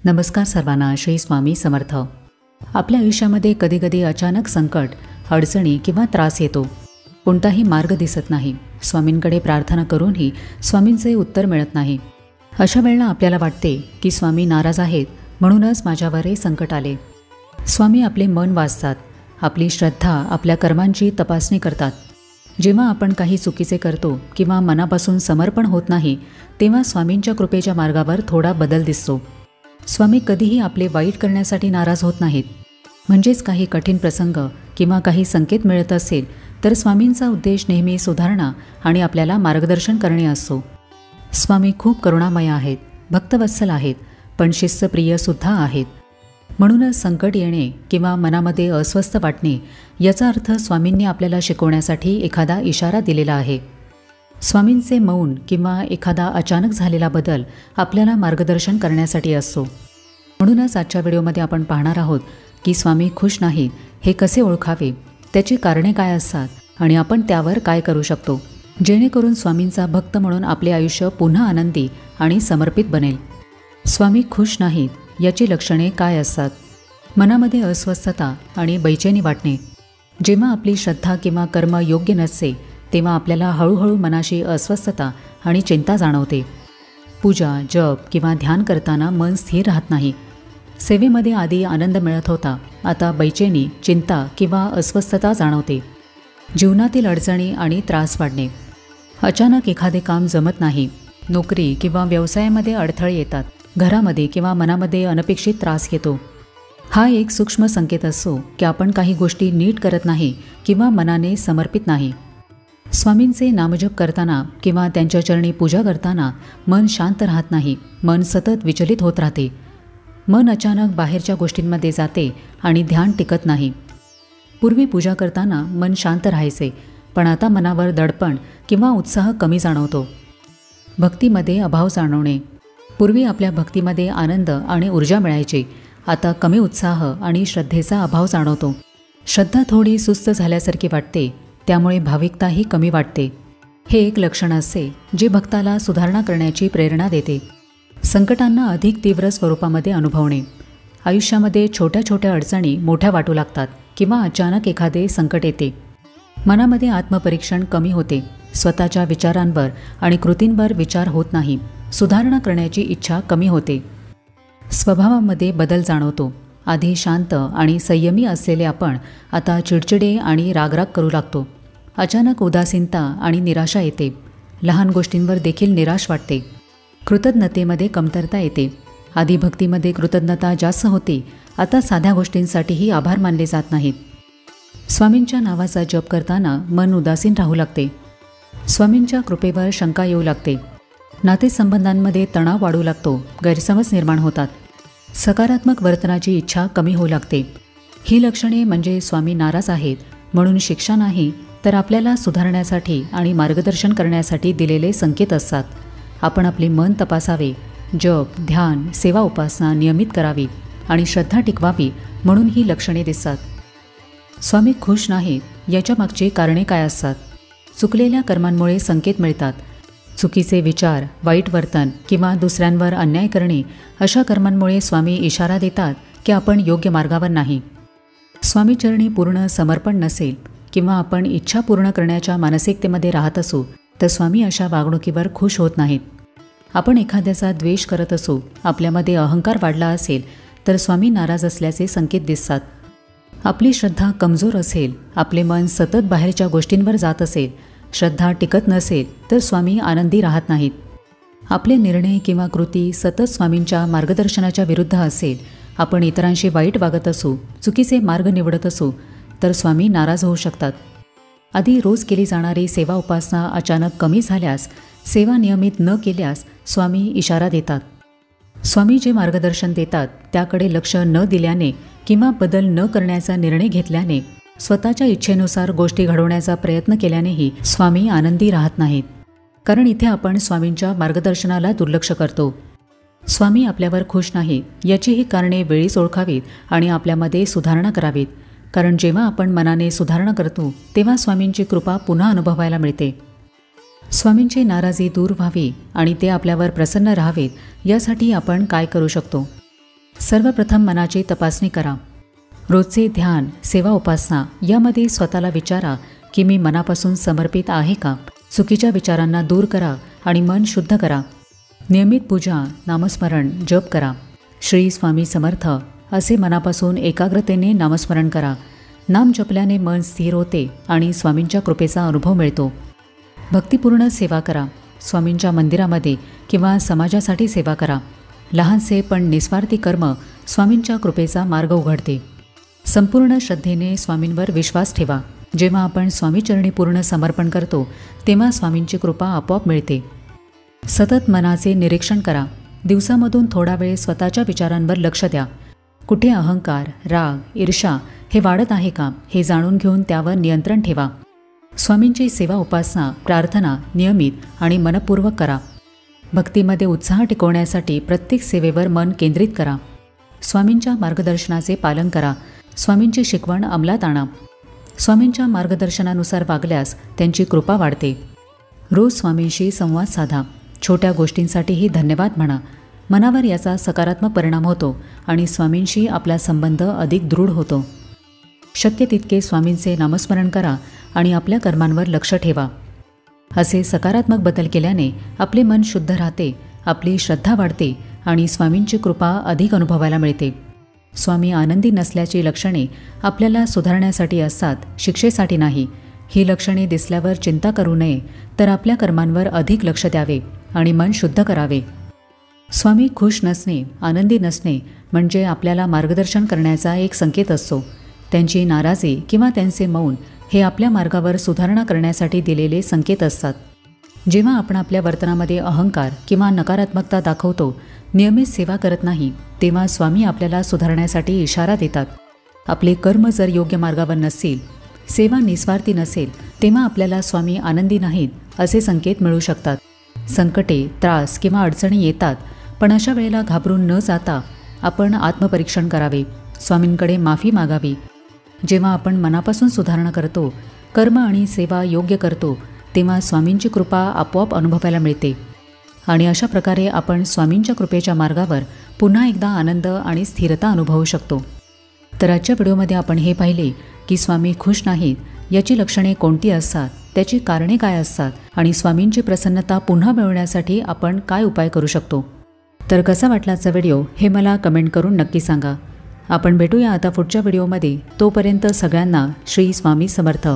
नमस्कार सर्वांना. श्री स्वामी समर्थ. आपल्या आयुष्यामध्ये कधीकधी अचानक संकट, अडचणी किंवा त्रास येतो. कोणताही मार्ग दिसत नाही. स्वामींकडे प्रार्थना करूनही स्वामींचे उत्तर मिळत नाही. अशा वेळेला आपल्याला वाटते की स्वामी नाराज आहेत, म्हणूनच माझ्यावर हे संकट आले. स्वामी आपले मन वाचतात. आपली श्रद्धा, आपल्या कर्मांची तपासणी करतात. जेव्हा आपण काही चुकीचे करतो किंवा मनापासून समर्पण होत नाही, तेव्हा स्वामींच्या कृपेच्या मार्गावर थोडा बदल दिसतो. स्वामी कधीही आपले वाईट करण्यासाठी नाराज होत नाहीत. म्हणजेच काही कठीण प्रसंग किंवा काही संकेत मिळत असेल तर स्वामींचा उद्देश नेहमी सुधारणा आणि आपल्याला मार्गदर्शन करणे असतो. स्वामी खूप करुणामय आहेत, भक्तवत्सल आहेत, पण शिस्तप्रियसुद्धा आहेत. म्हणूनच संकट येणे किंवा मनामध्ये अस्वस्थ वाटणे याचा अर्थ स्वामींनी आपल्याला शिकवण्यासाठी एखादा इशारा दिलेला आहे. स्वामींचे मौन किंवा एखादा अचानक झालेला बदल आपल्याला मार्गदर्शन करण्यासाठी असतो. म्हणूनच आजच्या व्हिडिओमध्ये आपण पाहणार आहोत की स्वामी खुश नाहीत हे कसे ओळखावे, त्याची कारणे काय असतात आणि आपण त्यावर काय करू शकतो, जेणेकरून स्वामींचा भक्त म्हणून आपले आयुष्य पुन्हा आनंदी आणि समर्पित बनेल. स्वामी खुश नाहीत याची लक्षणे काय असतात? मनामध्ये अस्वस्थता आणि बेचैनी वाटणे. जेव्हा आपली श्रद्धा किंवा कर्म योग्य नसते तेव्हा आपल्याला हळूहळू मनाशी अस्वस्थता आणि चिंता जाणवते. पूजा, जप किंवा ध्यान करताना मन स्थिर राहत नाही. सेवेमध्ये आधी आनंद मिळत होता, आता बेचैनी, चिंता किंवा अस्वस्थता जाणवते. जीवनातील अडचणी आणि त्रास वाढणे. अचानक एखादे काम जमत नाही. नोकरी किंवा व्यवसायामध्ये अडथळे येतात. घरामध्ये किंवा मनामध्ये अनपेक्षित त्रास येतो. हा एक सूक्ष्म संकेत असतो की आपण काही गोष्टी नीट करत नाही किंवा मनाने समर्पित नाही. स्वामींचे नामजप करताना किंवा त्यांच्या चरणी पूजा करताना मन शांत राहत नाही. मन सतत विचलित होत राहते. मन अचानक बाहेरच्या गोष्टींमध्ये जाते आणि ध्यान टिकत नाही. पूर्वी पूजा करताना मन शांत राहायचे, पण आता मनावर दडपण किंवा उत्साह कमी जाणवतो. भक्तीमध्ये अभाव जाणवणे. पूर्वी आपल्या भक्तीमध्ये आनंद आणि ऊर्जा मिळायची, आता कमी उत्साह आणि श्रद्धेचा अभाव जाणवतो. श्रद्धा थोडी सुस्त झाल्यासारखी वाटते, त्यामुळे भाविकताही कमी वाटते. हे एक लक्षण असते जे भक्ताला सुधारणा करण्याची प्रेरणा देते. संकटांना अधिक तीव्र स्वरूपामध्ये अनुभवणे. आयुष्यामध्ये छोट्या छोट्या अडचणी मोठ्या वाटू लागतात किंवा अचानक एखादे संकट येते. मनामध्ये आत्मपरीक्षण कमी होते. स्वतःच्या विचारांवर आणि कृतींवर विचार होत नाही. सुधारणा करण्याची इच्छा कमी होते. स्वभावामध्ये बदल जाणवतो. आधी शांत आणि संयमी असलेले आपण आता चिडचिडे आणि रागराग करू लागतो. अचानक उदासीनता आणि निराशा येते. लहान गोष्टींवर देखील निराश वाटते. कृतज्ञतेमध्ये कमतरता येते. आधी भक्तीमध्ये कृतज्ञता जास्त होती, आता साध्या गोष्टींसाठीही आभार मानले जात नाहीत. स्वामींच्या नावाचा जप करताना मन उदासीन राहू लागते. स्वामींच्या कृपेवर शंका येऊ लागते. नातेसंबंधांमध्ये तणाव वाढू लागतो. गैरसमज निर्माण होतात. सकारात्मक वर्तनाची इच्छा कमी होऊ लागते. ही लक्षणे म्हणजे स्वामी नाराज आहेत म्हणून शिक्षा नाही, तर आपल्याला सुधारण्यासाठी आणि मार्गदर्शन करण्यासाठी दिलेले संकेत असतात. आपण आपले मन तपासावे. जप, ध्यान, सेवा, उपासना नियमित करावी आणि श्रद्धा टिकवावी, म्हणून ही लक्षणे दिसतात. स्वामी खुश नाहीत याच्या मागची कारणे काय असतात? चुकलेल्या कर्मांमुळे संकेत मिळतात. चुकीचे विचार, वाईट वर्तन किंवा दुसऱ्यांवर अन्याय करणे अशा कर्मांमुळे स्वामी इशारा देतात की आपण योग्य मार्गावर नाही. स्वामीचरणी पूर्ण समर्पण नसेल किंवा आपण इच्छा पूर्ण करण्याच्या मानसिकतेमध्ये राहत असू तर स्वामी अशा वागणुकीवर खुश होत नाहीत. आपण एखाद्याचा द्वेष करत असू, आपल्यामध्ये अहंकार वाढला असेल तर स्वामी नाराज असल्याचे संकेत दिसतात. आपली श्रद्धा कमजोर असेल, आपले मन सतत बाहेरच्या गोष्टींवर जात असेल, श्रद्धा टिकत नसेल तर स्वामी आनंदी राहत नाहीत. आपले निर्णय किंवा कृती सतत स्वामींच्या मार्गदर्शनाच्या विरुद्ध असेल, आपण इतरांशी वाईट वागत असू, चुकीचे मार्ग निवडत असू तर स्वामी नाराज होऊ शकतात. आधी रोज केली जाणारी सेवा उपासना अचानक कमी झाल्यास, सेवा नियमित न केल्यास स्वामी इशारा देतात. स्वामी जे मार्गदर्शन देतात त्याकडे लक्ष न दिल्याने किंवा बदल न करण्याचा निर्णय घेतल्याने, स्वतःच्या इच्छेनुसार गोष्टी घडवण्याचा प्रयत्न केल्यानेही स्वामी आनंदी राहत नाहीत. कारण इथे आपण स्वामींच्या मार्गदर्शनाला दुर्लक्ष करतो. स्वामी आपल्यावर खुश नाहीत याची ही कारणे वेळीच ओळखावीत आणि आपल्यामध्ये सुधारणा करावीत. कारण जेव्हा आपण मनाने सुधारणा करतो तेव्हा स्वामींची कृपा पुन्हा अनुभवायला मिळते. स्वामींची नाराजी दूर व्हावी आणि ते आपल्यावर प्रसन्न राहावेत यासाठी आपण काय करू शकतो? सर्वप्रथम मनाची तपासणी करा. रोजचे ध्यान, सेवा, उपासना यामध्ये स्वतःला विचारा की मी मनापासून समर्पित आहे का. चुकीच्या विचारांना दूर करा आणि मन शुद्ध करा. नियमित पूजा, नामस्मरण, जप करा. श्री स्वामी समर्थ असे मनापासून एकाग्रतेने नामस्मरण करा. नाम जपल्याने मन स्थिर होते आणि स्वामींच्या कृपेचा अनुभव मिळतो. भक्तिपूर्ण सेवा करा. स्वामींच्या मंदिरामध्ये किंवा समाजासाठी सेवा करा. लहानसे पण निस्वार्थी कर्म स्वामींच्या कृपेचा मार्ग उघडते. संपूर्ण श्रद्धेने स्वामींवर विश्वास ठेवा. जेव्हा आपण स्वामीचरणी पूर्ण समर्पण करतो तेव्हा स्वामींची कृपा आपोआप मिळते. सतत मनाचे निरीक्षण करा. दिवसामधून थोडा वेळ स्वतःच्या विचारांवर लक्ष द्या. कुठे अहंकार, राग, ईर्ष्या हे वाढत आहे का हे जाणून घेऊन त्यावर नियंत्रण ठेवा. स्वामींची सेवा, उपासना, प्रार्थना नियमित आणि मनपूर्वक करा. भक्तीमध्ये उत्साह टिकवण्यासाठी प्रत्येक सेवेवर मन केंद्रित करा. स्वामींच्या मार्गदर्शनाचे पालन करा. स्वामींची शिकवण अंमलात आणा. स्वामींच्या मार्गदर्शनानुसार वागल्यास त्यांची कृपा वाढते. रोज स्वामींशी संवाद साधा. छोट्या गोष्टींसाठीही धन्यवाद म्हणा. मनावर याचा सकारात्मक परिणाम होतो आणि स्वामींशी आपला संबंध अधिक दृढ होतो. शक्य तितके स्वामींचे नामस्मरण करा आणि आपल्या कर्मांवर लक्ष ठेवा. असे सकारात्मक बदल केल्याने आपले मन शुद्ध राहते, आपली श्रद्धा वाढते आणि स्वामींची कृपा अधिक अनुभवायला मिळते. स्वामी आनंदी नसल्याची लक्षणे आपल्याला सुधारण्यासाठी असतात, शिक्षेसाठी नाही. ही लक्षणे दिसल्यावर चिंता करू नये, तर आपल्या कर्मांवर अधिक लक्ष द्यावे आणि मन शुद्ध करावे. स्वामी खुश नसणे, आनंदी नसणे म्हणजे आपल्याला मार्गदर्शन करण्याचा एक संकेत असतो. त्यांची नाराजी किंवा त्यांचे मौन हे आपल्या मार्गावर सुधारणा करण्यासाठी दिलेले संकेत असतात. जेव्हा आपण आपल्या वर्तनामध्ये अहंकार किंवा नकारात्मकता दाखवतो, नियमित सेवा करत नाही, तेव्हा स्वामी आपल्याला सुधारण्यासाठी इशारा देतात. आपले कर्म जर योग्य मार्गावर नसतील, सेवा निस्वार्थी नसेल, तेव्हा आपल्याला स्वामी आनंदी नाहीत असे संकेत मिळू शकतात. संकटे, त्रास किंवा अडचणी येतात, पण अशा वेळेला घाबरून न जाता आपण आत्मपरीक्षण करावे, स्वामींकडे माफी मागावी. जेव्हा आपण मनापासून सुधारणा करतो, कर्म आणि सेवा योग्य करतो, तेव्हा स्वामींची कृपा आपोआप अनुभवायला मिळते आणि अशा प्रकारे आपण स्वामींच्या कृपेच्या मार्गावर पुन्हा एकदा आनंद आणि स्थिरता अनुभवू शकतो. तर आजच्या व्हिडिओमध्ये आपण हे पाहिले की स्वामी खुश नाहीत याची लक्षणे कोणती असतात, त्याची कारणे काय असतात आणि स्वामींची प्रसन्नता पुन्हा मिळवण्यासाठी आपण काय उपाय करू शकतो. तर कसा वाटला आजचा व्हिडिओ हे मला कमेंट करून नक्की सांगा. आपण भेटूया आता पुढच्या व्हिडिओमध्ये. तोपर्यंत सगळ्यांना श्री स्वामी समर्थ.